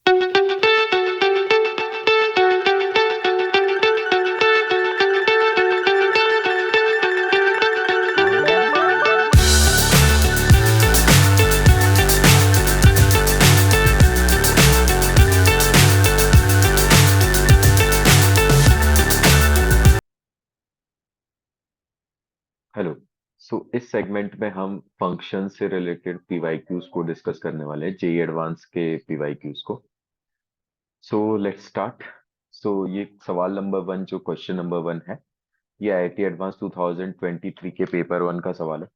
Hello. इस segment में हम फंक्शन से रिलेटेड पीवाईक्यूज को डिस्कस करने वाले हैं, जेई एडवांस के पीवाईक्यूज को। Let's start. ये सवाल नंबर वन, जो क्वेश्चन नंबर वन है, ये आईआईटी एडवांस 2023 के पेपर वन का सवाल है।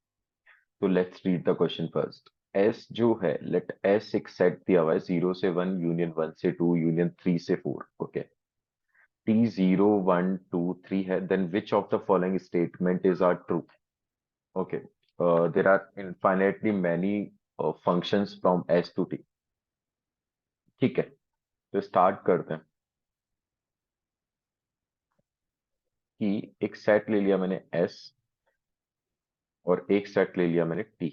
तो let's read the question first. S जो है, लेट एस एक सेट दिया हुआ है, 0 से 1 यूनियन 1 से 2 यूनियन 3 से 4। ओके, टी 0 1 2 3 है, then which of the following statement is are true? Okay. There are infinitely many functions from S to T. ठीक है, तो स्टार्ट करते हैं कि एक सेट ले लिया मैंने S और एक सेट ले लिया मैंने T।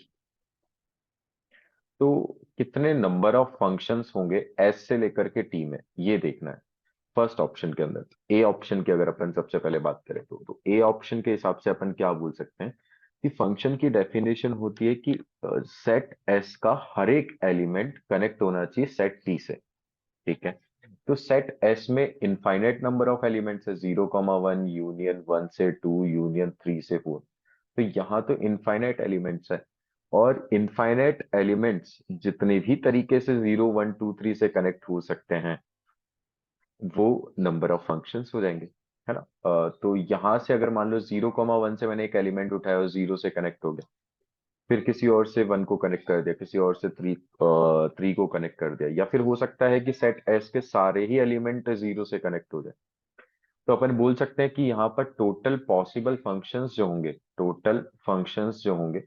तो कितने नंबर ऑफ फंक्शंस होंगे S से लेकर के T में, ये देखना है। फर्स्ट ऑप्शन के अंदर, ए ऑप्शन की अगर अपन सबसे पहले बात करें तो ए ऑप्शन के हिसाब से अपन क्या बोल सकते हैं कि फंक्शन की डेफिनेशन होती है कि सेट एस का हर एक एलिमेंट कनेक्ट होना चाहिए सेट टी से। ठीक है, तो सेट एस में इनफाइनाइट नंबर ऑफ एलिमेंट्स है, 0 1 यूनियन 1 से 2 यूनियन 3 से 4। तो यहाँ तो इनफाइनाइट एलिमेंट्स है, और इनफाइनाइट एलिमेंट्स जितने भी तरीके से 0 1 2 3 से कनेक्ट हो सकते हैं वो नंबर ऑफ फंक्शंस हो जाएंगे, है ना। तो यहां से अगर मान लो 0 1 से मैंने एक एलिमेंट उठाया और 0 से कनेक्ट हो गया, फिर किसी और से 1 को कनेक्ट कर दिया, किसी और से 3 को कनेक्ट कर दिया, या फिर हो सकता है कि सेट एस के सारे ही एलिमेंट 0 से कनेक्ट हो जाए। तो अपन बोल सकते हैं कि यहाँ पर टोटल पॉसिबल फंक्शंस जो होंगे, टोटल फंक्शंस जो होंगे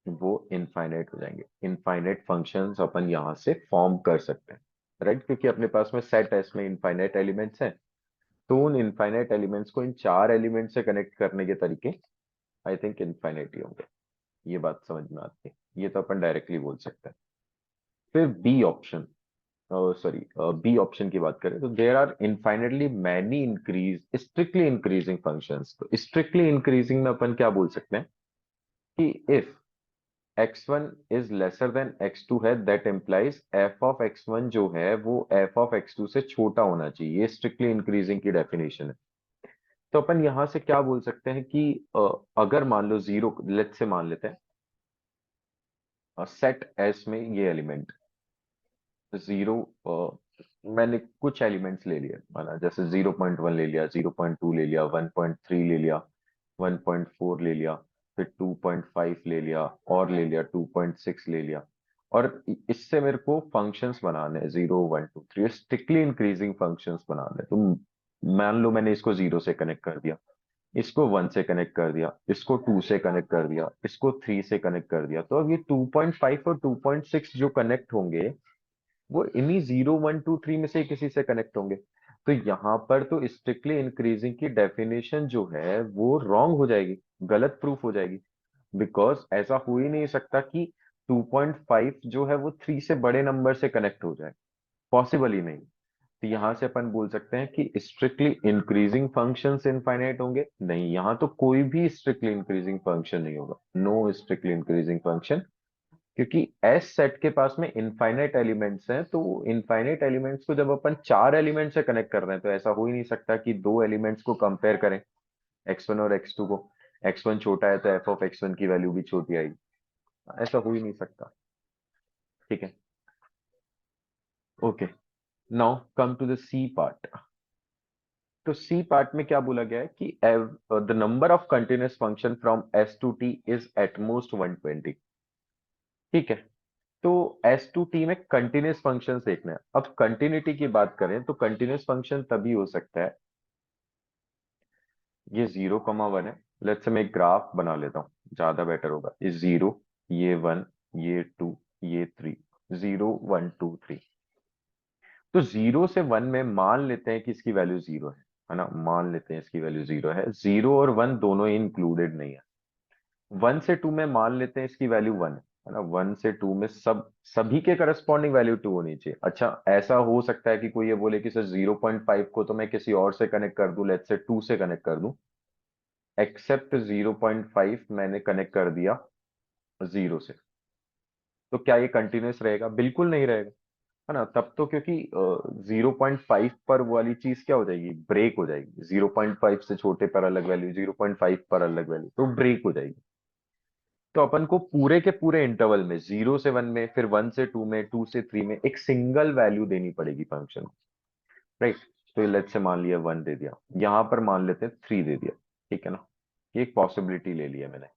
वो इनफाइनाइट हो जाएंगे। इनफाइनाइट फंक्शंस अपन यहाँ से फॉर्म कर सकते हैं, राइट, क्योंकि अपने पास में सेट एस में इनफाइनाइट एलिमेंट्स हैं। तो उन इनफाइनाइट एलिमेंट्स को इन चार एलिमेंट से कनेक्ट करने के तरीके आई थिंक इनफाइनाइट ही होंगे। ये बात समझ में आती है, ये तो अपन डायरेक्टली बोल सकते हैं। फिर B option, sorry, B option की बात करें तो there are infinitely many increase strictly increasing functions. तो स्ट्रिक्टली इंक्रीजिंग में अपन क्या बोल सकते हैं कि if x1 is lesser than x2 है, that implies f of x1 जो है वो f ऑफ x2 से छोटा होना चाहिए। ये स्ट्रिक्टली इंक्रीजिंग की डेफिनेशन है। तो अपन यहां से क्या बोल सकते हैं कि अगर मान लो जीरो, लेट्स से मान लेते हैं सेट एस में ये एलिमेंट 0, मैंने कुछ एलिमेंट्स ले लिए, माना जैसे 0 1 ले लिया, 0 2 ले लिया, 1.3 ले लिया, 1.4 ले लिया, फिर 2.5 ले लिया, और ले लिया 2.6 ले लिया। और इससे मेरे को फंक्शंस बनाने हैं 0 1 2 3, स्ट्रिक्टली इंक्रीजिंग फंक्शंस बनाने हैं। तो मान लो मैंने इसको 0 से कनेक्ट कर दिया, इसको 1 से कनेक्ट कर दिया, इसको 2 से कनेक्ट कर दिया, इसको 3 से कनेक्ट कर दिया। तो अब ये 2.5 और 2.6 जो कनेक्ट होंगे वो इन्हीं 0 1 2 3 में से किसी से कनेक्ट होंगे। तो यहाँ पर तो स्ट्रिक्टली इंक्रीजिंग की डेफिनेशन जो है वो रॉन्ग हो जाएगी, गलत प्रूफ हो जाएगी। बिकॉज ऐसा हो ही नहीं सकता कि 2.5 जो है वो 3 से बड़े नंबर से कनेक्ट हो जाए, पॉसिबल ही नहीं। तो यहां से अपन बोल सकते हैं कि स्ट्रिक्टली इंक्रीजिंग फंक्शंस इनफाइनाइट होंगे? नहीं, यहाँ तो कोई भी स्ट्रिक्टली इंक्रीजिंग फंक्शन नहीं होगा, नो स्ट्रिक्टली इंक्रीजिंग फंक्शन। क्योंकि एस सेट के पास में इनफाइनाइट एलिमेंट्स हैं, तो इनफाइनाइट एलिमेंट्स को जब अपन चार एलिमेंट से कनेक्ट कर रहे हैं तो ऐसा हो ही नहीं सकता कि दो एलिमेंट्स को कंपेयर करें, x1 और x2 को। x1 छोटा है तो f ऑफ x1 की वैल्यू भी छोटी आएगी, ऐसा हो ही नहीं सकता। ठीक है, okay. Now come to the C part. तो सी पार्ट में क्या बोला गया है कि the number of continuous function from S to T is at most 120। ठीक है, तो एस टू टी में कंटिन्यूअस फंक्शंस देखना है। अब कंटिन्यूटी की बात करें तो कंटिन्यूअस फंक्शन तभी हो सकता है, ये 0 1 है। लेट्स से मैं एक ग्राफ बना लेता हूँ, ज्यादा बेटर होगा। ये 0, ये 1, ये 2, ये 3, 0 1 2 3। तो 0 से 1 में मान लेते हैं कि इसकी वैल्यू 0 है ना, मान लेते हैं इसकी वैल्यू 0 है। 0 और 1 दोनों ही इंक्लूडेड नहीं है। 1 से 2 में मान लेते हैं इसकी वैल्यू 1 है, है ना, 1 से 2 में सभी के करस्पॉन्डिंग वैल्यू 2 होनी चाहिए। अच्छा, ऐसा हो सकता है कि कोई ये बोले कि सर 0.5 को तो मैं किसी और से कनेक्ट कर दूं, लेट्स से 2 से कनेक्ट कर दूं, एक्सेप्ट 0.5 मैंने कनेक्ट कर दिया 0 से, तो क्या ये कंटिन्यूस रहेगा? बिल्कुल नहीं रहेगा, है ना। तब तो क्योंकि 0.5 पर वो वाली चीज क्या हो जाएगी, ब्रेक हो जाएगी। 0.5 से छोटे पर अलग वैल्यू, 0.5 पर अलग वैल्यू, तो ब्रेक हो जाएगी। तो अपन को पूरे के पूरे इंटरवल में 0 से 1 में, फिर 1 से 2 में, 2 से 3 में एक सिंगल वैल्यू देनी पड़ेगी फंक्शन को, राइट। तो लेट्स से मान लिया 1 दे दिया, यहां पर मान लेते हैं 3 दे दिया, ठीक है ना। ये एक पॉसिबिलिटी ले लिया मैंने।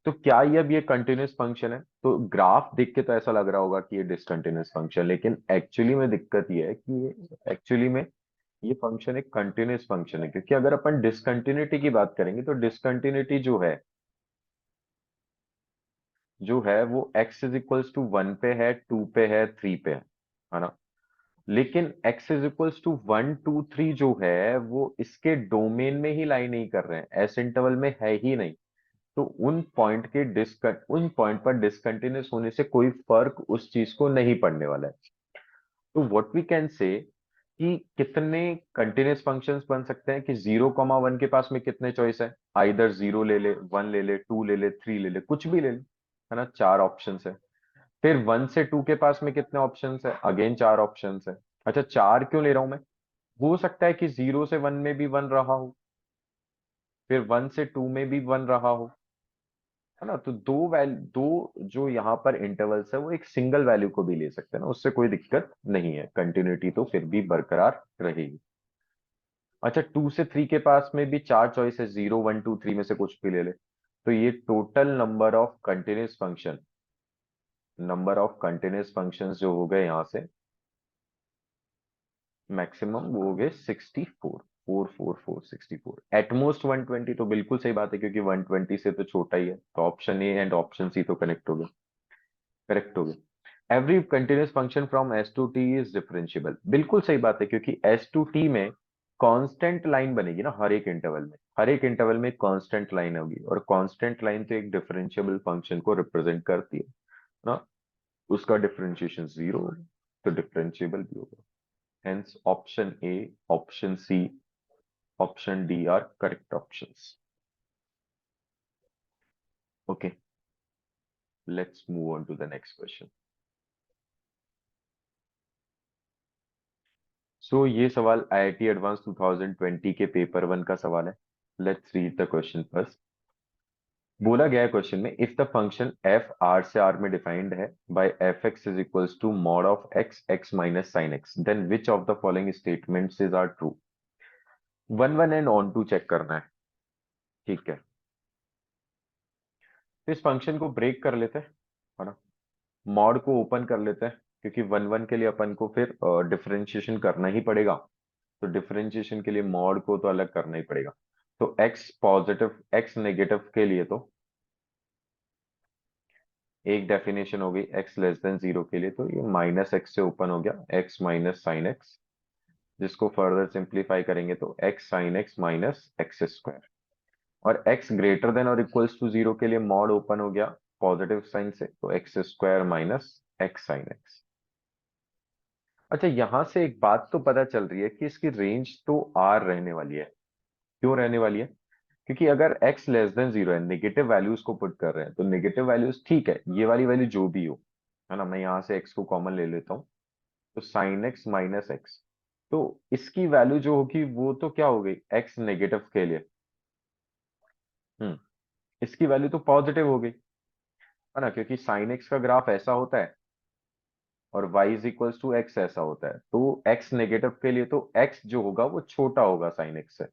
तो क्या ये अब ये कंटिन्यूस फंक्शन है? तो ग्राफ देख के तो ऐसा लग रहा होगा कि ये डिसकंटिन्यूस फंक्शन, लेकिन एक्चुअली में दिक्कत ये है कि ये एक्चुअली में ये फंक्शन एक कंटिन्यूस फंक्शन है, क्योंकि अगर अपन डिसकंटिन्यूटी की बात करेंगे तो डिसकंटिन्यूटी जो है वो x इज इक्वल्स टू 1 पे है, 2 पे है, 3 पे है ना। लेकिन x इज इक्वल्स टू 1 2 3 जो है वो इसके डोमेन में ही लाई नहीं कर रहे हैं, एस इंटरवल में है ही नहीं। तो उन पॉइंट पर डिसकंटिन्यूस होने से कोई फर्क उस चीज को नहीं पड़ने वाला है। तो व्हाट वी कैन से कि कितने कंटिन्यूस फंक्शंस बन सकते हैं कि 0, 1 के पास में कितने चॉइस है, आइदर 0 ले ले, 1 ले ले, 2 ले ले, 3 ले ले, कुछ भी ले ले, है ना, 4 ऑप्शंस है। फिर 1 से 2 के पास में कितने ऑप्शंस है, अगेन 4 ऑप्शंस है। अच्छा, 4 क्यों ले रहा हूं मैं? हो सकता है कि 0 से 1 में भी 1 रहा हो, फिर 1 से 2 में भी 1 रहा हो, है ना। तो दो जो यहाँ पर इंटरवल्स है वो एक सिंगल वैल्यू को भी ले सकते हैं ना, उससे कोई दिक्कत नहीं है, कंटिन्यूटी तो फिर भी बरकरार रहेगी। अच्छा, 2 से 3 के पास में भी 4 चॉइस है, 0 1 2 3 में से कुछ भी ले ले। तो ये total number of continuous functions जो हो गए यहाँ से मैक्सिमम, वो हो गए 64। 4 4 4 64, एटमोस्ट 120। तो बिल्कुल सही बात है, क्योंकि 120 से तो छोटा ही है, तो option A and option C तो कनेक्ट हो गए, करेक्ट हो गए। Every continuous function from S to T is differentiable, बिल्कुल सही बात है, क्योंकि एस टू टी में कांस्टेंट लाइन बनेगी ना, हर एक इंटरवल में कांस्टेंट लाइन होगी, और कांस्टेंट लाइन तो एक डिफरेंशिएबल फंक्शन को रिप्रेजेंट करती है ना। उसका डिफरेंशिएशन 0, तो डिफरेंशिएबल भी होगा। Hence option A, option C, option D are correct options. Okay, let's move on to the next question. So ये सवाल आईआईटी एडवांस 2020 के पेपर 1 का सवाल है। Let's read the question first. बोला गया है क्वेश्चन में, if the function F R से आर में डिफाइंड है by F x is equals to mod of X X minus sine X, then which of the following statements is are true. 1 1 and onto check करना है, ठीक है। तो इस function को ब्रेक कर लेते हैं, है ना। मॉड को ओपन कर लेते हैं, क्योंकि 1 1 के लिए अपन को फिर डिफरेंशिएशन करना ही पड़ेगा। तो डिफरेंशिएशन के लिए मॉड को तो अलग करना ही पड़ेगा। तो x पॉजिटिव, x नेगेटिव के लिए तो एक डेफिनेशन हो गई, x लेस देन 0 के लिए तो ये माइनस एक्स से ओपन हो गया, x माइनस साइन एक्स, जिसको फर्दर सिंप्लीफाई करेंगे तो x sine x minus x square. और x ग्रेटर देन और इक्वल्स टू 0 के लिए मॉड ओपन हो गया पॉजिटिव साइन से, तो x square minus x sine x. अच्छा, यहां से एक बात तो पता चल रही है कि इसकी रेंज तो आर रहने वाली है। क्यों रहने वाली है? क्योंकि अगर x लेस देन 0 है, नेगेटिव वैल्यूज को पुट कर रहे हैं, तो नेगेटिव वैल्यूज ठीक है, ये वाली वैल्यू जो भी हो, है ना, मैं यहां से x को कॉमन ले लेता हूँ, तो साइन एक्स माइनस एक्स, तो इसकी वैल्यू जो होगी वो तो क्या हो गई, x नेगेटिव के लिए, हम्म इसकी वैल्यू तो पॉजिटिव हो गई, है ना, क्योंकि साइन एक्स का ग्राफ ऐसा होता है और y is equals to X ऐसा होता है, तो x नेगेटिव के लिए तो x जो होगा वो छोटा होगा साइन एक्स से।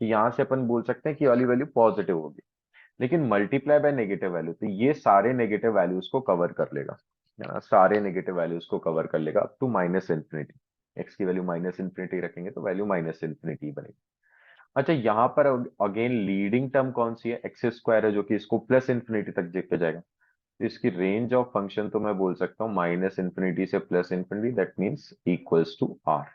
तो यहां से अपन बोल सकते हैं कि ये वाली वैल्यू पॉजिटिव होगी। लेकिन मल्टीप्लाई बाय नेगेटिव वैल्यू, तो ये सारे नेगेटिव वैल्यूज को कवर कर लेगा, है ना, सारे नेगेटिव वैल्यूज को कवर कर लेगा up to minus infinity. X की वैल्यू माइनस इन्फिनिटी रखेंगे तो वैल्यू माइनस इन्फिनिटी बनेगी। अच्छा, यहाँ पर अगेन लीडिंग टर्म कौन सी है, एक्स स्क्वायर है, जो कि इसको प्लस इन्फिनिटी तक लेके जाएगा। तो इसकी रेंज ऑफ फंक्शन तो मैं बोल सकता हूँ माइनस इन्फिनिटी से plus infinity, that means equals to R.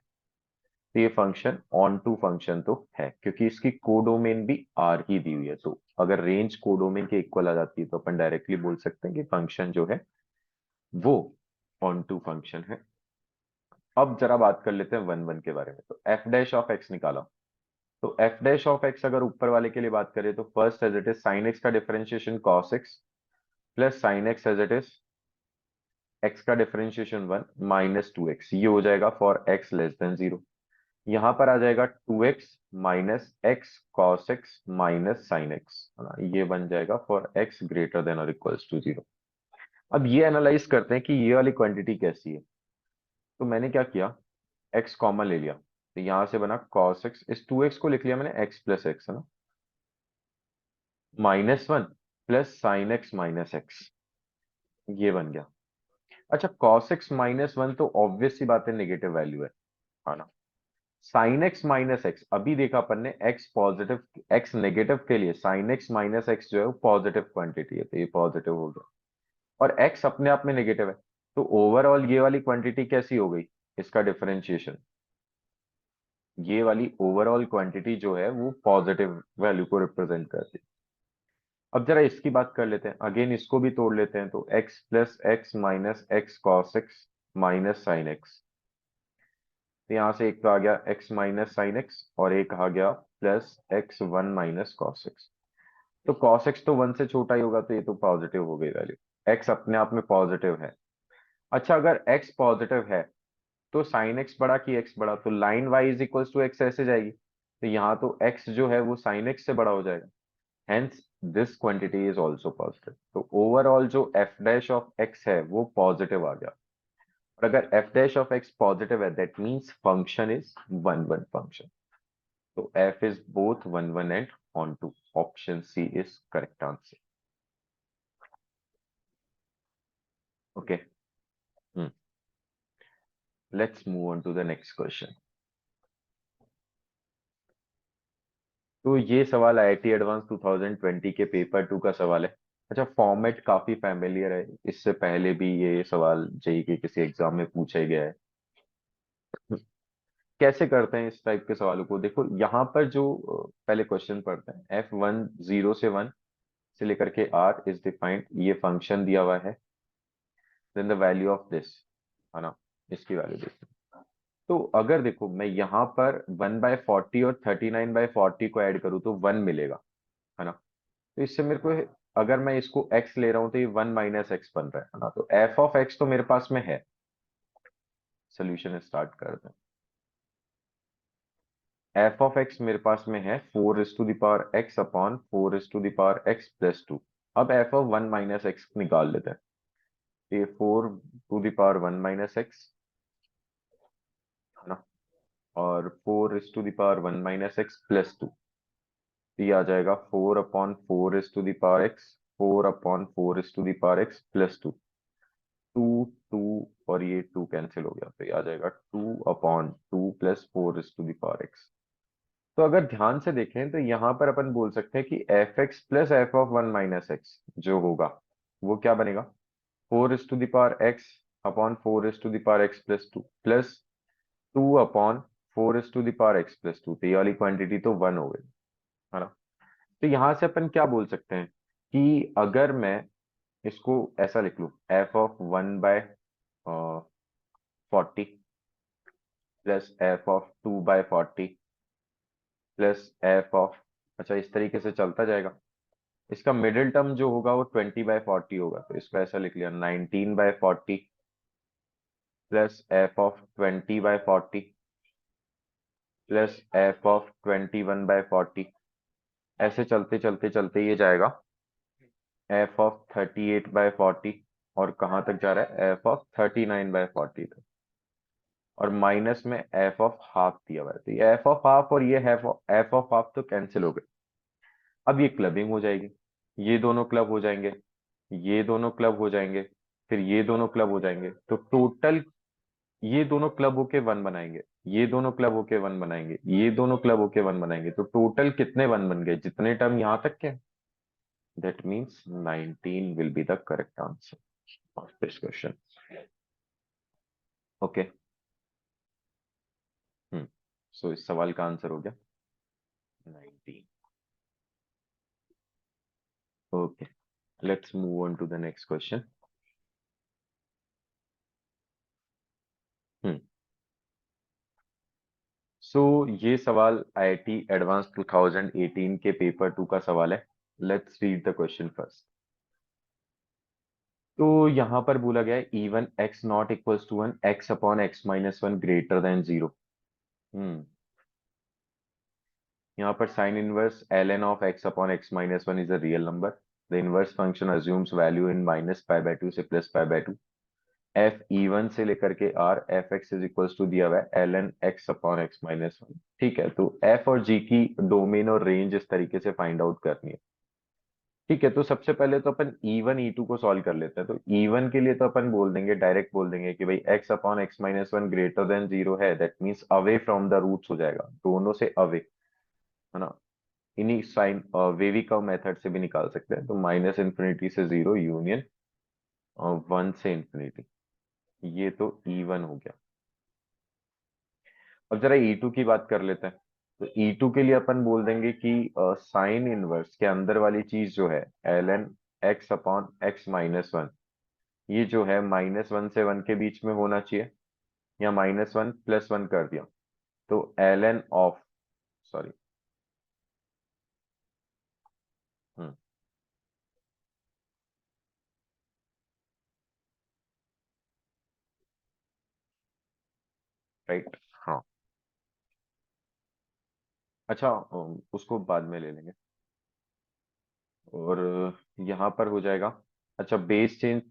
तो ये फंक्शन ऑन टू फंक्शन तो है, क्योंकि इसकी कोडोमेन भी आर ही दी हुई है। तो अगर रेंज कोडोमेन के इक्वल आ जाती है तो अपन डायरेक्टली बोल सकते हैं कि फंक्शन जो है वो ऑन टू फंक्शन है। अब जरा बात कर लेते हैं वन वन के बारे में। तो एफ डैश ऑफ एक्स निकाला। तो एफ डैश ऑफ एक्स अगर ऊपर वाले के लिए बात करें तो first as it is sine x का differentiation cos x plus sine x as it is x का differentiation one minus two x, ये हो जाएगा for x less than zero. यहां पर आ जाएगा two x minus x cos x minus sine x, है ना, ये बन जाएगा फॉर एक्स ग्रेटर देन और इक्वल्स टू जीरो। अब ये एनालाइज करते हैं कि ये वाली क्वांटिटी कैसी है। तो मैंने क्या किया, एक्स कॉमन ले लिया, तो यहां से बना कॉस एक्स, इस टू एक्स को लिख लिया मैंने एक्स प्लस एक्स, है ना, minus one plus sine x minus x, ये बन गया। अच्छा, कॉस एक्स माइनस वन तो ऑब्वियस सी बात है नेगेटिव वैल्यू है ना। साइन एक्स माइनस एक्स, अभी देखा अपन ने एक्स पॉजिटिव एक्स नेगेटिव के लिए साइन एक्स माइनस एक्स जो है वो पॉजिटिव क्वांटिटी है, तो ये पॉजिटिव हो गया। और एक्स अपने आप में नेगेटिव है, तो ओवरऑल ये वाली क्वांटिटी कैसी हो गई, इसका डिफरेंशिएशन, ये वाली ओवरऑल क्वांटिटी जो है वो पॉजिटिव वैल्यू को रिप्रेजेंट करती है। अब जरा इसकी बात कर लेते हैं, अगेन इसको भी तोड़ लेते हैं। तो x plus x minus x cos x minus sine x, तो यहां से एक तो आ गया x माइनस साइन एक्स और एक आ गया plus x one minus cos x. तो cos x तो वन से छोटा ही होगा, तो ये तो पॉजिटिव हो गई वैल्यू, x अपने आप में पॉजिटिव है। अच्छा, अगर x पॉजिटिव है तो साइन एक्स बड़ा कि एक्स बड़ा, तो line y is equals to x ऐसे जाएगी, तो यहाँ तो x जो है वो साइन एक्स से बड़ा हो जाएगा। Hence this quantity is also positive. तो ओवरऑल जो f डैश ऑफ x है वो पॉजिटिव आ गया। और अगर f dash of x positive है that means function is one one function. तो f is both one one and onto. Option C is correct answer. Okay. Hmm. Let's move on to the next question. तो ये सवाल IIT advance 2020 के paper two का सवाल है। अच्छा, format काफी फैमिलियर है, इससे पहले भी ये सवाल जेई के किसी एग्जाम में पूछा ही गया है। कैसे करते हैं इस टाइप के सवालों को, देखो यहाँ पर जो पहले क्वेश्चन पढ़ते हैं, एफ वन जीरो से वन से लेकर के आर इज डिफाइंड, ये फंक्शन दिया हुआ है, then the value of this, है ना, इसकी वैल्यू देखते हैं। तो अगर देखो मैं यहाँ पर 1/40 और 39/40 को ऐड करूँ तो 1 मिलेगा, है ना। तो इससे मेरे को, अगर मैं इसको x ले रहा हूँ तो ये 1 माइनस एक्स बन रहा है ना। तो f ऑफ x तो मेरे पास में है। सोल्यूशन स्टार्ट करते हैं। f ऑफ x मेरे पास में है 4 is to the power x upon 4 is to the power x plus two. अब f ऑफ 1 माइनस एक्स निकाल लेते हैं। तो ये 4 टू दावर 1 माइनस एक्स, है ना, और 4 is to the power 1 minus x plus two, ये आ जाएगा 4/4 is to the power x, 4/4 is to the power x plus two, two two और ये टू कैंसिल हो गया, तो ये आ जाएगा 2/2 plus 4 is to the power x. तो अगर ध्यान से देखें तो यहाँ पर अपन बोल सकते हैं कि f x plus f of 1 minus x जो होगा वो क्या बनेगा, 4 is to the power x upon 4 is to the power x plus two, plus 2/4 is to the power x plus two, तो ये वाली क्वांटिटी तो 1 हो गई, है ना। तो यहां से अपन क्या बोल सकते हैं कि अगर मैं इसको ऐसा लिख लूं, F of 1/40 plus f of 2/40 plus f of, अच्छा इस तरीके से चलता जाएगा। इसका मिडिल टर्म जो होगा वो 20/40 होगा, तो इसको ऐसा लिख लिया 19/40 plus f of 20/40 plus f of 21/40। ऐसे चलते चलते चलते ये जाएगा एफ ऑफ 38/40, और कहाँ तक जा रहा है, एफ ऑफ 39/40 तक, और माइनस में एफ ऑफ हाफ दिया हुआ है, तो ये एफ ऑफ हाफ और ये एफ ऑफ हाफ तो कैंसिल हो गए। अब ये क्लबिंग हो जाएगी, ये दोनों क्लब हो जाएंगे, ये दोनों क्लब हो जाएंगे, फिर ये दोनों क्लब हो जाएंगे, तो टोटल ये दोनों क्लब होके वन बनाएंगे, ये दोनों क्लब होके वन बनाएंगे, ये दोनों क्लब होके वन बनाएंगे, तो टोटल कितने वन बन गए, जितने टर्म यहां तक के, that means 19 will be the correct answer of this question. Okay. So इस सवाल का आंसर हो गया 19। Okay, let's move on to the next question. Hmm so ये सवाल आईआईटी एडवांस 2018 के पेपर 2 का सवाल है। Let's read the question first. तो यहां पर बोला गया है even x not equals to one, x upon x minus one greater than zero. Hmm यहाँ पर sine inverse L N of x upon x minus one is a real number. The inverse function assumes value in minus pi by two से plus pi by two. F E one से लेकर के R F x is equals to दिया हुआ है L N x upon x minus one. ठीक है, तो एफ और जी की डोमेन और रेंज इस तरीके से फाइंड आउट करनी है। ठीक है, तो सबसे पहले तो अपन E1 E2 को सॉल्व कर लेते हैं। तो E1 के लिए तो अपन बोल देंगे, डायरेक्ट बोल देंगे कि भाई x upon x minus one greater than zero है, that means away from the roots हो जाएगा, दोनों से अवे, है ना। इन्हीं साइन वेवी कर्व मेथड से भी निकाल सकते हैं। तो माइनस इन्फिनिटी से जीरो यूनियन वन से इन्फिनिटी, ये तो E1 हो गया। अब जरा E2 की बात कर लेते हैं। तो E2 के लिए अपन बोल देंगे कि साइन इनवर्स के अंदर वाली चीज जो है L N x upon x minus one, ये जो है माइनस वन से वन के बीच में होना चाहिए, या माइनस वन प्लस वन कर दिया तो L N of, sorry, hmm right, हाँ। अच्छा, उसको बाद में ले लेंगे। और यहाँ पर हो जाएगा, अच्छा base change,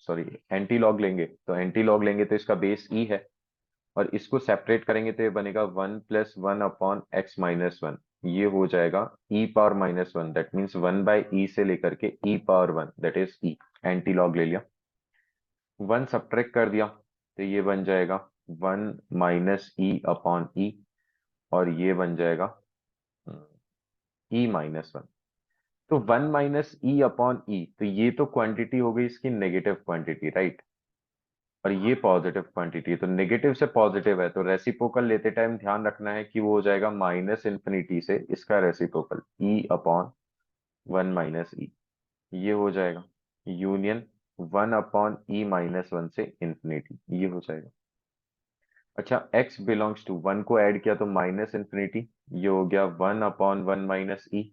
sorry, anti log लेंगे, तो एंटी लॉग लेंगे तो इसका बेस ई है, और इसको सेपरेट करेंगे तो ये बनेगा one plus one upon x minus one. ये हो जाएगा E power minus one, that means one by E से लेकर के E power one, that is E. Anti log ले लिया, वन सब्ट्रैक्ट कर दिया तो ये बन जाएगा वन माइनस ई अपॉन ई, और ये बन जाएगा ई माइनस वन। तो वन माइनस ई अपॉन ई, तो ये तो क्वांटिटी हो गई इसकी नेगेटिव क्वांटिटी, राइट। और ये पॉजिटिव क्वांटिटी है, तो नेगेटिव से पॉजिटिव है, तो रेसिप्रोकल लेते टाइम ध्यान रखना है कि वो हो जाएगा माइनस इन्फिनिटी से इसका reciprocal E upon one minus E, ये हो जाएगा यूनियन वन अपॉन ई माइनस वन से इन्फिनिटी, ये हो जाएगा। अच्छा, x बिलोंग्स टू वन को ऐड किया तो माइनस इन्फिनिटी, ये हो गया one upon one minus E,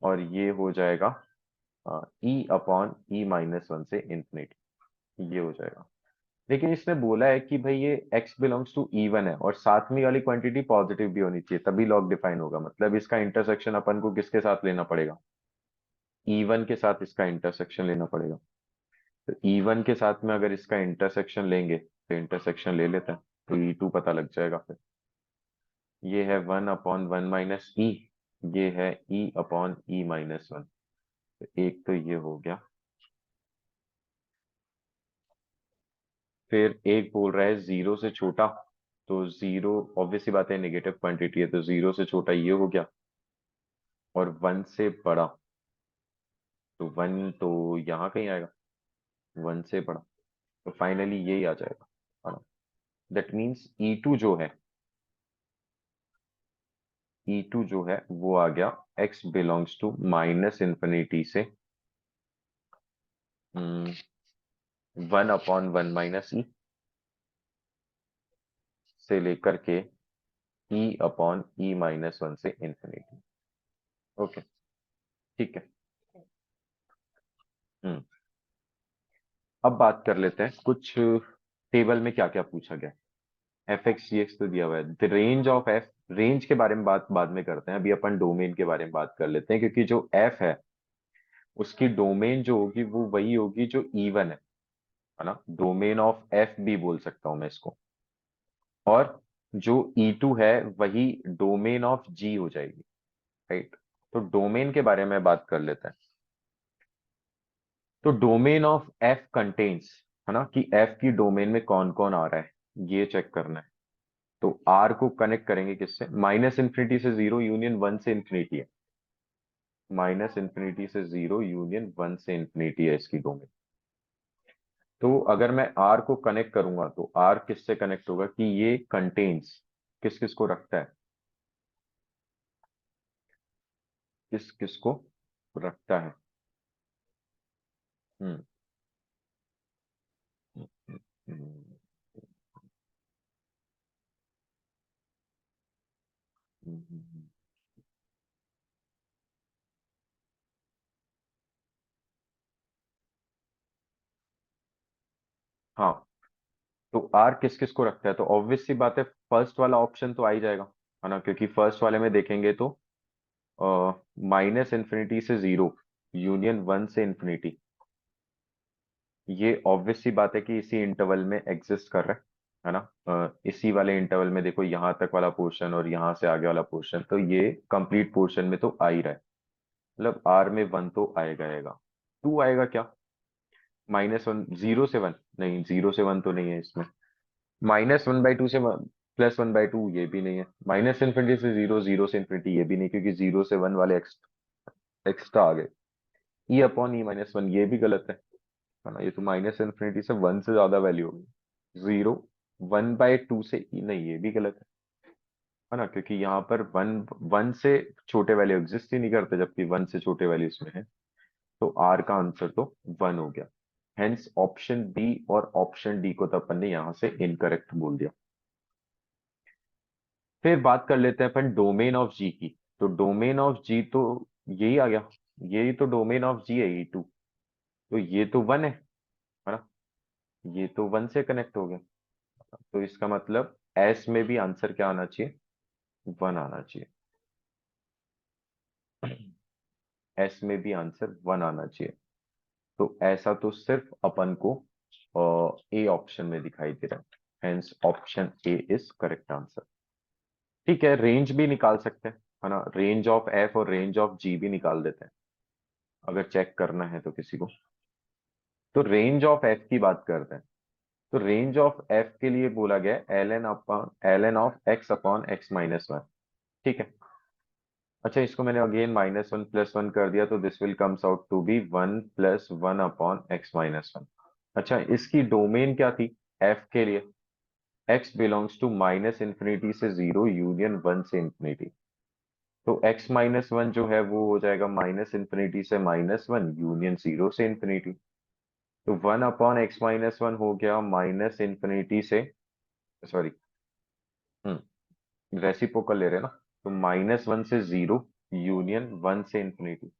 और ये हो जाएगा ई अपॉन ई माइनस वन से इन्फिनिटी, ये हो जाएगा। लेकिन इसने बोला है कि भाई ये x बिलोंग्स टू E1 है, और साथ में वाली क्वांटिटी पॉजिटिव भी होनी चाहिए, तभी लॉग डिफाइन होगा। मतलब इसका इंटरसेक्शन अपन को किसके साथ लेना पड़ेगा, E1 के साथ इसका इंटरसेक्शन लेना पड़ेगा। तो E1 के साथ में अगर इसका इंटरसेक्शन लेंगे तो इंटरसेक्शन ले लेते हैं, तो E2 पता लग जाएगा फिर। ये है one upon one minus E, ये है ई अपॉन ई माइनस वन। तो एक तो ये हो गया, फिर एक बोल रहा है जीरो से छोटा, तो जीरो ऑब्वियसली बात है नेगेटिव क्वांटिटी है, तो जीरो से छोटा ये हो गया, और वन से बड़ा, तो वन तो यहाँ कहीं आएगा, वन से बड़ा, तो फाइनली यही आ जाएगा, है ना। दैट मीन्स E2 जो है, E2 जो है वो आ गया x belongs to minus infinity से one upon one minus e से लेकर के e अपॉन ई माइनस वन से इंफिनिटी। ओके, ठीक है। हम्म अब बात कर लेते हैं कुछ टेबल में क्या क्या पूछा गया। एफ एक्स जी एक्स तो दिया हुआ है, the range of F, range के बारे में बात बाद में करते हैं, अभी अपन डोमेन के बारे में बात कर लेते हैं, क्योंकि जो एफ है उसकी डोमेन जो होगी वो वही होगी जो E1 है ना। डोमेन ऑफ एफ भी बोल सकता हूं मैं इसको, और जो E2 है वही डोमेन ऑफ जी हो जाएगी, राइट। तो डोमेन के बारे में बात कर लेते हैं। तो डोमेन ऑफ एफ कंटेन्स, है ना, कि एफ की डोमेन में कौन कौन आ रहा है ये चेक करना है। तो आर को कनेक्ट करेंगे किससे, माइनस इंफिनिटी से जीरो यूनियन वन से इंफिनिटी है, माइनस इंफिनिटी से जीरो यूनियन वन से इंफिनिटी है इसकी डोमेन। तो अगर मैं आर को कनेक्ट करूंगा तो आर किससे कनेक्ट होगा कि ये कंटेन्स किस किस को रखता है, किस किस को रखता है। हम्म हम्म, हम्म, हम्म। हाँ, तो आर किस किस को रखता है, तो ऑब्वियस सी बात है फर्स्ट वाला ऑप्शन तो आ ही जाएगा, है ना, क्योंकि फर्स्ट वाले में देखेंगे तो माइनस इन्फिनिटी से जीरो यूनियन वन से इन्फिनिटी, ये ऑब्वियस सी बात है कि इसी इंटरवल में एग्जिस्ट कर रहा है ना। इसी वाले इंटरवल में देखो यहाँ तक वाला पोर्शन और यहाँ से आगे वाला पोर्शन, तो ये कंप्लीट पोर्शन में तो आ ही रहा है, मतलब आर में वन तो आएगा आएगा। टू आएगा क्या, माइनस वन जीरो से वन, नहीं जीरो से वन तो नहीं है इसमें, माइनस वन बाई टू से प्लस वन बाई टू ये भी नहीं है, माइनस इन्फिनिटी से जीरो, जीरो से इन्फिनिटी ये भी नहीं, क्योंकि जीरो से वन वाले एक्स्ट्रा आ गए, ई अपॉन ई माइनस वन ये भी गलत है ना, ये तो माइनस इन्फिनिटी से वन से ज्यादा वैल्यू होगी, जीरो वन बाय टू से ई नहीं ये भी गलत है ना, क्योंकि यहाँ पर वन वन से छोटे वैल्यू एग्जिस्ट ही नहीं करते, जबकि वन से छोटे वैल्यू इसमें है, तो आर का आंसर तो वन हो गया। हेंस ऑप्शन बी और ऑप्शन डी को तो अपन ने यहाँ से इनकरेक्ट बोल दिया। फिर बात कर लेते हैं अपन डोमेन ऑफ जी की, तो डोमेन ऑफ जी तो यही आ गया, यही तो डोमेन ऑफ जी है, ई टू, तो ये तो वन है ना, ये तो वन से कनेक्ट हो गया, तो इसका मतलब एस में भी आंसर क्या आना चाहिए, वन आना चाहिए, एस में भी आंसर वन आना चाहिए। तो ऐसा तो सिर्फ अपन को ए ऑप्शन में दिखाई दे रहा है, hence option A is correct answer. ठीक है, रेंज भी निकाल सकते हैं, है ना, रेंज ऑफ एफ और रेंज ऑफ जी भी निकाल देते हैं अगर चेक करना है तो किसी को। तो रेंज ऑफ एफ की बात करते हैं, तो रेंज ऑफ एफ के लिए बोला गया L N upon L N of x upon x minus one. ठीक है, अच्छा इसको मैंने again minus one plus one कर दिया, तो this will comes out to be one plus one upon x minus one. अच्छा, इसकी डोमेन क्या थी एफ के लिए, x belongs to minus infinity से जीरो यूनियन वन से इंफिनिटी, तो एक्स माइनस वन जो है वो हो जाएगा माइनस इंफिनिटी से माइनस वन यूनियन जीरो से इंफिनिटी, तो one upon x minus one हो गया माइनस इंफिनिटी से, सॉरी, रेसिप्रोकल ले रहे हैं ना, तो माइनस वन से जीरो यूनियन वन से इंफिनिटी,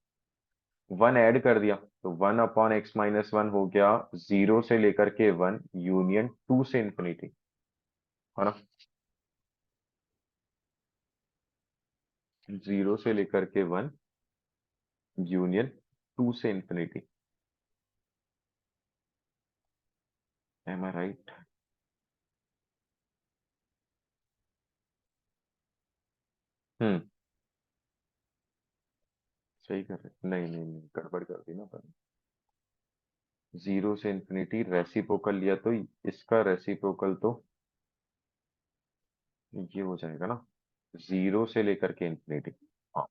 वन ऐड कर दिया तो one upon x minus one हो गया जीरो से लेकर के वन यूनियन टू से इंफिनिटी, है ना, जीरो से लेकर के वन यूनियन टू से इंफिनिटी। एम आई राइट? हम्म, सही कर रहे, नहीं नहीं नहीं गड़बड़ कर दी ना अपन, जीरो से इंफिनिटी रेसिप्रोकल लिया तो इसका रेसिप्रोकल तो ये हो जाएगा ना, जीरो से लेकर के इंफिनिटी, हाँ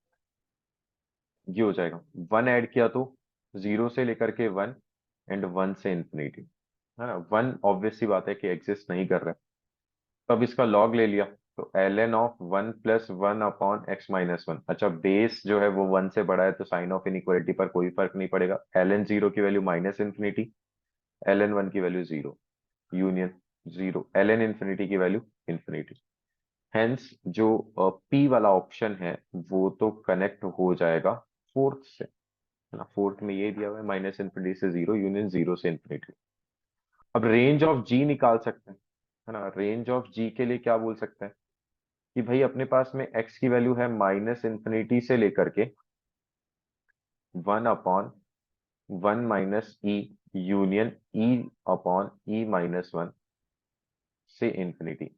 ये हो जाएगा, वन ऐड किया तो जीरो से लेकर के वन एंड वन से इंफिनिटी, है ना, वन ऑब्वियस सी बात है कि एग्जिस्ट नहीं कर रहा है, तो अब इसका लॉग ले लिया, तो L N of one plus one upon x minus one, अच्छा बेस जो है वो वन से बड़ा है तो साइन ऑफ इनइक्वालिटी पर कोई फर्क नहीं पड़ेगा, एल एन जीरो की value minus infinity, L N one की value zero union zero, L N infinity की वैल्यू इन्फिनिटी, हेंस जो पी वाला ऑप्शन है वो तो कनेक्ट हो जाएगा फोर्थ से, है ना, फोर्थ में ये दिया हुआ है माइनस इन्फिनिटी से जीरो यूनियन जीरो से इन्फिनिटी। अब रेंज ऑफ जी निकाल सकते हैं, है ना, रेंज ऑफ जी के लिए क्या बोल सकते हैं कि भाई अपने पास में एक्स की वैल्यू है माइनस इन्फिनिटी से लेकर के one upon one minus E union E upon ई माइनस वन से इंफिनिटी,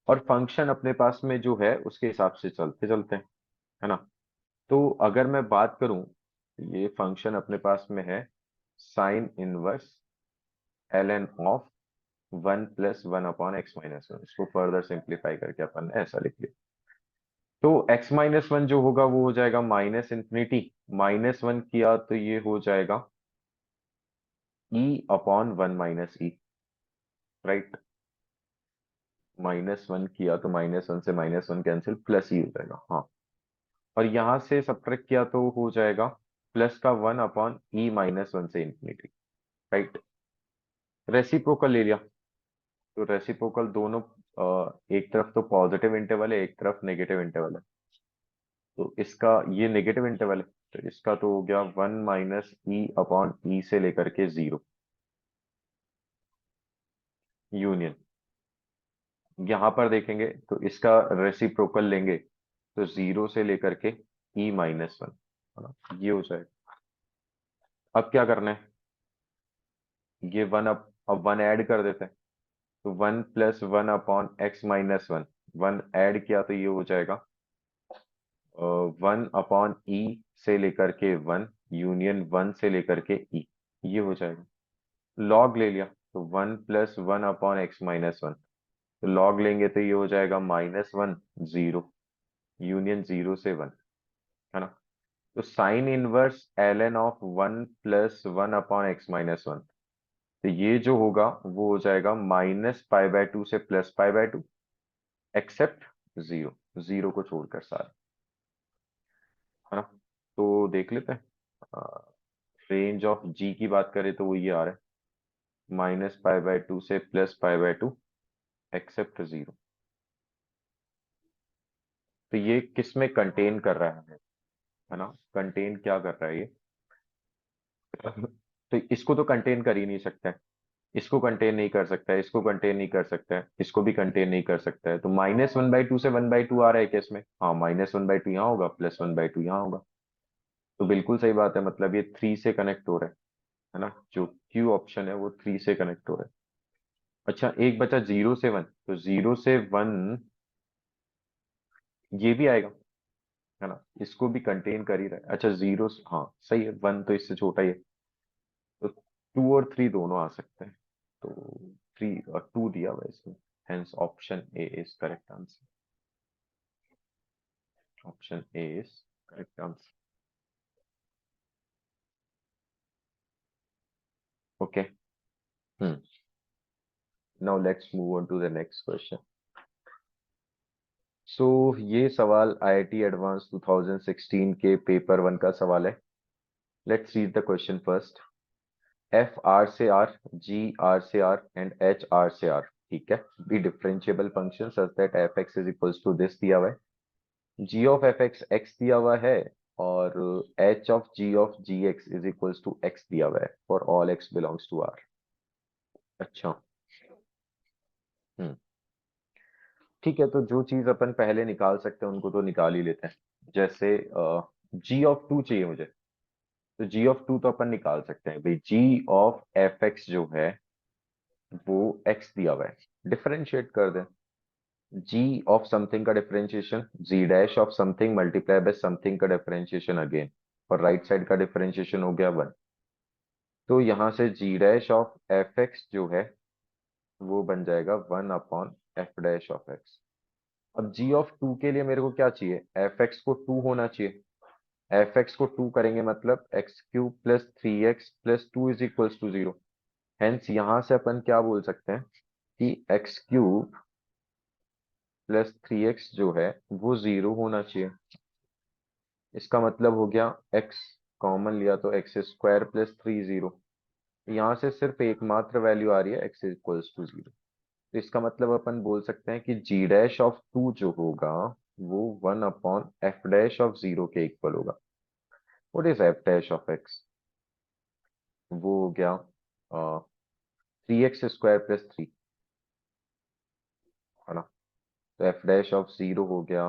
और फंक्शन अपने पास में जो है उसके हिसाब से चलते चलते हैं, है ना, तो अगर मैं बात करूं, ये फंक्शन अपने पास में है sine inverse L N of one plus one upon x minus one, इसको फर्दर सिंप्लीफाई करके अपन ने ऐसा लिख लिया, तो x माइनस वन जो होगा वो हो जाएगा माइनस इंफिनिटी, माइनस वन किया तो ये हो जाएगा ई अपॉन वन माइनस ई, राइट। -1 किया तो -1 से -1 कैंसिल, प्लस ई हो जाएगा, हाँ। और यहां से सब्ट्रैक्ट किया तो हो जाएगा प्लस का 1 अपॉन ई -1 से इंफिनिटी, राइट। रेसिप्रोकल ले लिया, तो रेसिप्रोकल दोनों एक तरफ तो पॉजिटिव इंटरवल है, एक तरफ नेगेटिव इंटरवल है। तो इसका ये नेगेटिव इंटरवल है, तो इसका तो हो गया 1 माइनस ई अपॉन ई से लेकर के 0, यूनियन। यहां पर देखेंगे तो इसका रेसिप्रोकल लेंगे तो 0 से लेकर के E-1, है ना, ये हो जाएगा। अब क्या करना है, ये वन, अब वन ऐड कर देते हैं, तो 1 plus 1 upon x-1, one add किया तो ये हो जाएगा 1 अपॉन ई से लेकर के 1 यूनियन 1 से लेकर के ई, ये हो जाएगा। लॉग ले लिया तो 1 प्लस 1 अपॉन x-1, तो लॉग लेंगे तो ये हो जाएगा -1 0 यूनियन 0 से 1, है ना। तो sine inverse ln of 1 plus 1 upon x-1, तो ये जो होगा वो हो जाएगा -π/2 से +π/2, एक्सेप्ट 0, 0 को छोड़कर सारे, है ना। तो देख लेते हैं, रेंज ऑफ जी की बात करें तो वो ये आ रहा है -π/2 से +π/2, एक्सेप्ट 0। तो ये किस में कंटेन कर रहा है ना, कंटेन क्या कर रहा है ये तो इसको तो कंटेन कर ही नहीं सकता है, इसको कंटेन नहीं कर सकता है, इसको कंटेन नहीं कर सकता है, इसको भी कंटेन नहीं कर सकता है। तो -1/2 से 1/2 आ रहा है क्या इसमें, हाँ, -1/2 यहाँ होगा, +1/2 यहाँ होगा। तो बिल्कुल सही बात है, मतलब ये 3 से कनेक्ट हो रहा है ना, जो क्यू ऑप्शन है वो 3 से कनेक्ट हो रहा है। अच्छा, एक बचा 0 से 1, तो 0 से 1 ये भी आएगा, है ना, इसको भी कंटेन कर ही रहा है। अच्छा, जीरो, हाँ सही है, 1 तो इससे छोटा ही है, तो 2 और 3 दोनों आ सकते हैं। तो 3 और 2 दिया हुआ है इसमें, hence option A is correct answer, option A is correct answer. Okay, hmm, now let's move on to the next question. So ये सवाल आईआईटी एडवांस 2016 के पेपर 1 का सवाल है। Let's read the question first. F R से R, g R से R and h R से R, ठीक है, be differentiable function such that f x is equals to this दिया हुआ है, g of F x x दिया हुआ है, और h of g x is equals to x दिया हुआ है for all x belongs to R. अच्छा, हम्म, ठीक है, तो जो चीज अपन पहले निकाल सकते हैं उनको तो निकाल ही लेते हैं। जैसे जी ऑफ टू चाहिए मुझे, तो जी ऑफ टू तो अपन निकाल सकते हैं भाई, जी ऑफ एफ एक्स जो है वो एक्स दिया हुआ है, डिफरेंशिएट कर दें। जी ऑफ समथिंग का differentiation g dash of something multiply by something का डिफरेंशिएशन अगेन, और राइट साइड का डिफरेंशिएशन हो गया 1। तो यहां से g dash of F x जो है वो बन जाएगा 1 upon f dash of x. अब जी ऑफ टू के लिए मेरे को क्या चाहिए, एफ एक्स को 2 होना चाहिए। एफ एक्स को 2 करेंगे मतलब x³ + 3x + 2 is equals to 0। Hence यहां से अपन क्या बोल सकते हैं कि x³ + 3x जो है वो 0 होना चाहिए। इसका मतलब हो गया x कॉमन लिया तो x² + 3 0, यहाँ से सिर्फ एकमात्र वैल्यू आ रही है x इक्वल्स टू 0। तो इसका मतलब अपन बोल सकते हैं कि जी डैश ऑफ टू जो होगा वो 1 अपॉन एफ डैश ऑफ 0 के इक्वल होगा। What is F dash of x, वो हो गया 3x² + 3, है ना। तो एफ डैश ऑफ 0 हो गया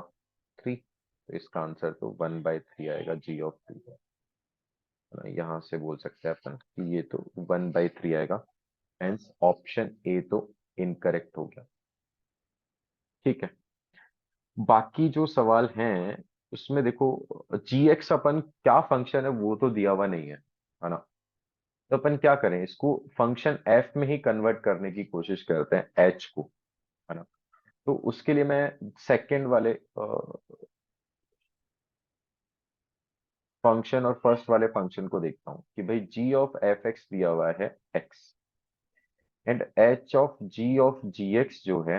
3, तो इसका आंसर तो 1/3 आएगा जी ऑफ टू का, है ना। यहाँ से बोल सकते हैं अपन कि ये तो 1/3 आएगा, हेंस ऑप्शन ए तो इनकरेक्ट हो गया। ठीक है, बाकी जो सवाल हैं उसमें देखो, जी एक्स अपन क्या फंक्शन है वो तो दिया हुआ नहीं है ना। तो अपन क्या करें, इसको फंक्शन एफ में ही कन्वर्ट करने की कोशिश करते हैं, एच को, है ना। तो उसके लिए मैं सेकंड वाले फंक्शन और फर्स्ट वाले फंक्शन को देखता हूँ कि भाई g ऑफ एफ एक्स दिया हुआ है x and h of g x जो है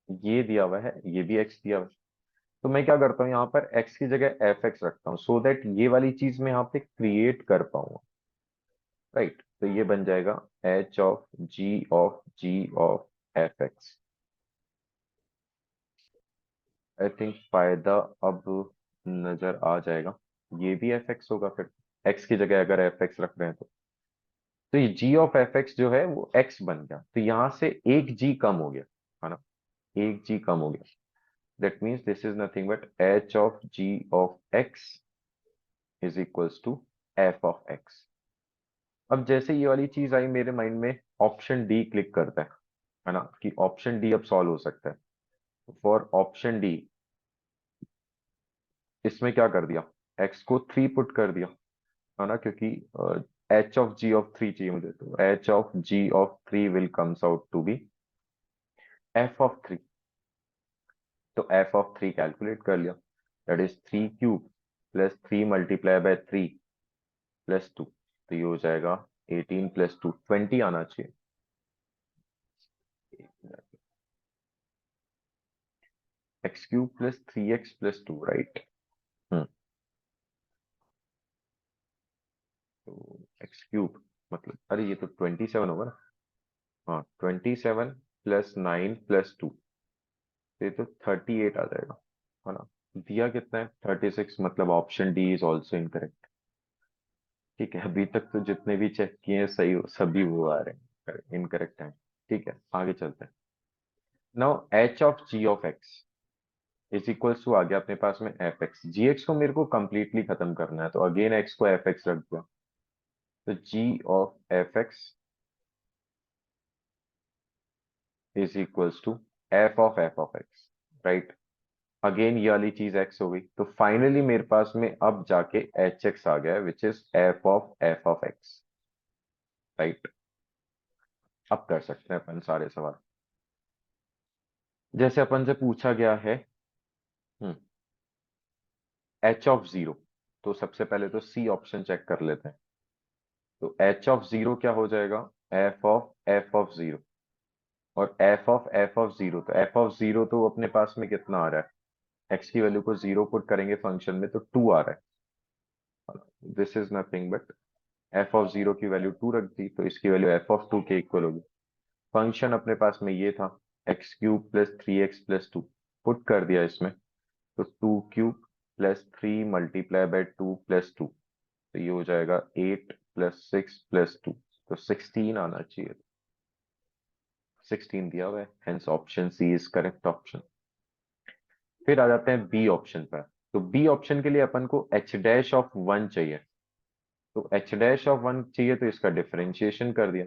ये दिया हुआ है, ये भी x दिया हुआ है। तो मैं क्या करता हूँ यहाँ पर x की जगह एफ एक्स रखता हूँ सो दैट ये वाली चीज मैं यहाँ पे क्रिएट कर पाऊंगा, राइट। तो ये बन जाएगा of ji of F x. I think फायदा अब नजर आ जाएगा, ये भी एफ एक्स होगा फिर, एक्स की जगह अगर एफ एक्स रख रहे हैं तो ये जी ऑफ एफ एक्स जो है वो एक्स बन गया, तो यहां से एक जी कम हो गया, है ना, एक जी कम हो गया। That means this is nothing but h of ji of x is equals to F of x. अब जैसे ये वाली चीज आई मेरे माइंड में, ऑप्शन डी क्लिक करता है ना, कि ऑप्शन डी अब सॉल्व हो सकता है। फॉर ऑप्शन डी इसमें क्या कर दिया, एक्स को 3 पुट कर दिया, है ना, क्योंकि एच ऑफ जी ऑफ 3 चाहिए मुझे, तो h of ji of 3 will comes out to be f of 3। तो एफ ऑफ 3 कैलकुलेट कर लिया, that is 3 cube plus 3 multiply by 3 plus 2, तो ये हो जाएगा 18 प्लस 2 20 आना चाहिए। X cube plus 3x plus 2, right. तो एक्स क्यूब मतलब, अरे ये तो 27 होगा ना, हाँ 27 प्लस 9 प्लस 2, ये तो 38 आ जाएगा, है ना। दिया कितना है 36, मतलब option D is also incorrect. ठीक है, अभी तक तो जितने भी चेक किए हैं सही, सभी वो आ रहे हैं इनकरेक्ट है। ठीक है, आगे चलते हैं। Now H of ji of x is equals to, आ गया अपने पास में एफ एक्स, जी एक्स को मेरे को कंप्लीटली खत्म करना है, तो अगेन एक्स को एफ एक्स रख दिया, तो G of F x is equals to F of x, right. Again ये वाली चीज एक्स हो गई, तो फाइनली मेरे पास में अब जाके एच एक्स आ गया which is F of x, right. अब कर सकते हैं अपन सारे सवाल, जैसे अपन से पूछा गया है एच ऑफ जीरो, तो सबसे पहले तो सी ऑप्शन चेक कर लेते हैं। तो एच ऑफ जीरो क्या हो जाएगा, एफ ऑफ जीरो, और एफ ऑफ जीरो, तो एफ ऑफ जीरो तो अपने पास में कितना आ रहा है, एक्स की वैल्यू को जीरो पुट करेंगे फंक्शन में तो 2 आ रहा है, this is nothing but F of zero की वैल्यू 2 रख दी, तो इसकी वैल्यू एफ ऑफ 2 के इक्वल होगी। फंक्शन अपने पास में ये था x cube plus 3x plus 2, put कर दिया इसमें, तो 2 cube plus 3 multiply bye 2 plus 2, तो ये हो जाएगा 8 प्लस 6 प्लस 2, तो 16 आना चाहिए, 16 दिया हुआ है, hence option C is correct option. फिर आ जाते हैं बी ऑप्शन पर। तो बी ऑप्शन के लिए अपन को एच डैश ऑफ 1 चाहिए, तो एच डैश ऑफ 1 चाहिए, तो इसका डिफरेंशिएशन कर दिया,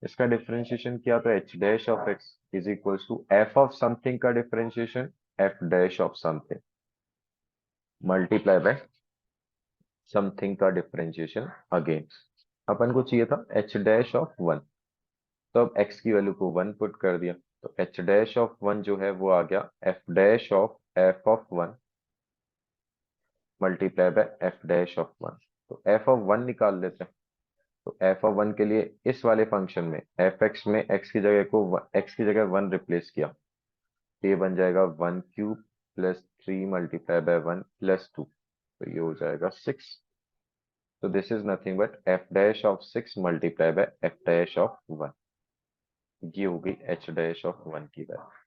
इसका डिफरेंशिएशन किया तो H dash of x is equals to F of something का differentiation F dash of something multiply by something का डिफरेंशिएशन अगेन। अपन को चाहिए था एच डैश ऑफ 1, तो अब एक्स की वैल्यू को 1 पुट कर दिया, तो एच डैश ऑफ 1 जो है वो आ गया F dash of F of 1 multiply by F dash of 1। तो एफ ऑफ 1 निकाल लेते हैं, तो एफ ऑफ 1 के लिए इस वाले फंक्शन में एफ एक्स में एक्स की जगह 1 रिप्लेस किया, तो ये बन जाएगा 1 cube plus 3 multiply bye 1 plus 2, तो ये हो जाएगा 6। तो this is nothing but F dash of 6 multiply by F dash of 1, ये हो गई एच डैश ऑफ 1 की वैल्यू।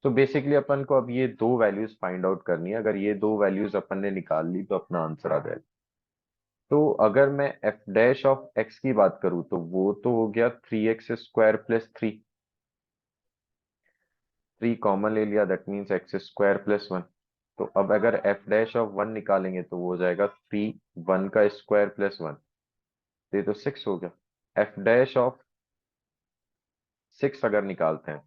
तो बेसिकली अपन को अब ये दो वैल्यूज फाइंड आउट करनी है, अगर ये दो वैल्यूज अपन ने निकाल ली तो अपना आंसर आ जाएगा। तो अगर मैं एफ डैश ऑफ एक्स की बात करूं तो वो तो हो गया 3x² प्लस 3, 3 कॉमन ले लिया, दैट मीन्स x² प्लस 1। तो अब अगर एफ डैश ऑफ 1 निकालेंगे तो वो हो जाएगा 3 1 का स्क्वायर प्लस 1, तो ये तो 6 हो गया। एफ डैश ऑफ 6 अगर निकालते हैं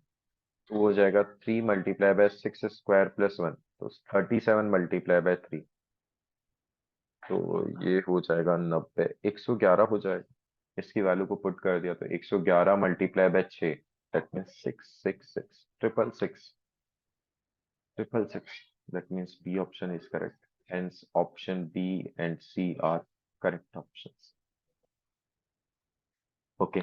तो वो हो जाएगा 3 मल्टीप्लाई बाय 6² प्लस 1, तो 37 मल्टीप्लाई बाय 3, तो ये हो जाएगा 90, 111 हो जाएगा। इसकी वैल्यू को पुट कर दिया तो 111 multiply by 6, that means 666 666 666, that means B option is correct. Hence option B and C are correct options. Okay.